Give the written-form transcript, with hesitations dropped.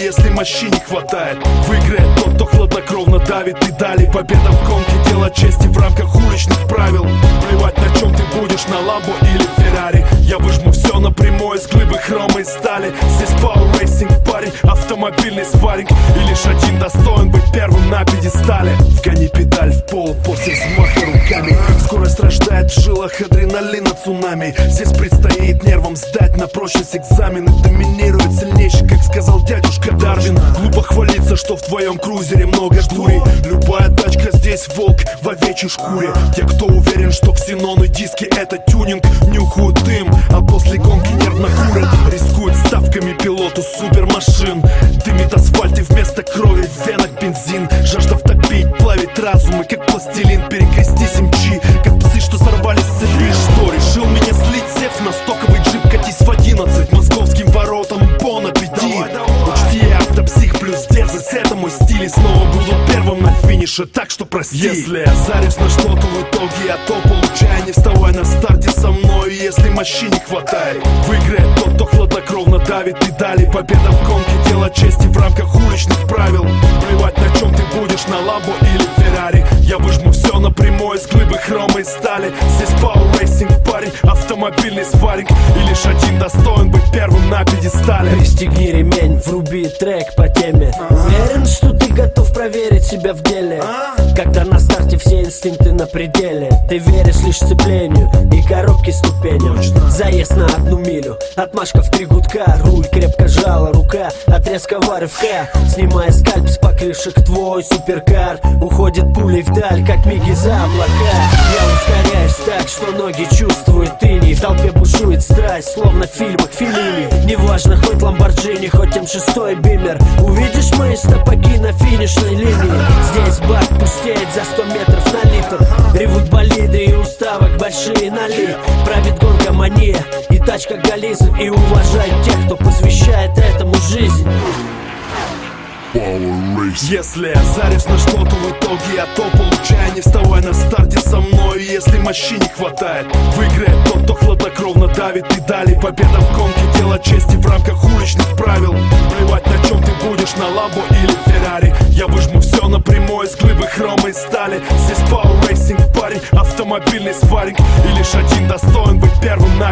если мощи не хватает. Выиграет тот, кто хладнокровно давит педали. Победа в гонке, дело чести в рамках уличных правил. Плевать, на чем ты будешь, на Ламбо или Феррари. Я выжму все напрямую из глыбы хрома и стали. Здесь Power Racing, парень, автомобильный спарринг. И лишь один достоин быть первым на пьедестале. Вгони педаль в пол после взмаха руками. Скорость рождает в жилах адреналина цунами. Здесь предстоит нервам сдать на прочность экзамены. Доминирует сильнейший, как сказал дядюшка Дарвин. Глупо хвалиться, что в твоем крузере много дури. Любая тачка здесь волк в овечьей шкуре. Те, кто уверен, что ксеноны диски это тюнинг, нюхают дым, а после гонки нервно курят. Рискуют ставками пилоту супермашин. Дымит асфальт и вместо крови в венах бензин. Жажда втопить, плавить разумы, как пластилин. Перекрестись МЧ, как псы, что сорвались с цепи. Что, решил меня слить, сев на стоковый джип? Катись в 11, московским воротам Бон аппетит. Учти, автопсих плюс дерзость, это мой стиль. И снова буду первым на финише, так что прости. Если я зарюсь на что-то в итоге, я то получаю. Не вставай на старте со мной, если мощи не хватает. Выиграет тот, кто хладнокровно давит педали. Победа в гонке, дело чести в рамках уличных правил. Плевать, на чем ты будешь, на Ламбо или Феррари. Я выжму все напрямую из глыбы хрома и стали. Здесь Power Racing, парень, автомобильный спарринг. И лишь один достоин быть первым на пьедестале. Пристегни ремень, вруби трек по теме. Уверен, что ты готов проверить себя в деле. Когда на старте все инстинкты на пределе. Ты веришь лишь сцеплению и коробке ступеням. Заезд на 1 милю, отмашка в 3 гудка. Руль крепко жала рука от резкого рывка. Снимая скальп с покрышек, твой суперкар уходит пулей вдаль, как миги за облака. Я ускоряюсь так, что ноги чувствуют иней. В толпе бушует страсть, словно в фильмах Феллини. Неважно, хоть Ламборджини, хоть М6 Бимер. Увидишь мои стопаки на финишной линии. Здесь бак пустеет за 100 метров на литр. Ревут болиды и уставок большие нали. Правит гонка мания и тачка голизм. И уважает тех, кто посвящает этому жизнь. Если я зарюсь на что-то в итоге, я то получаю. Не вставай на старте со мной, если мощи не хватает. Выиграет тот, кто хладнокровно давит педали. Победа в гонке, дело чести в рамках уличных правил. Плевать, на чем ты будешь, на Ламбо или Феррари. Я выжму все напрямую из глыбы хрома и стали. Здесь Power Racing, парень, автомобильный спарринг. И лишь один достоин быть первым на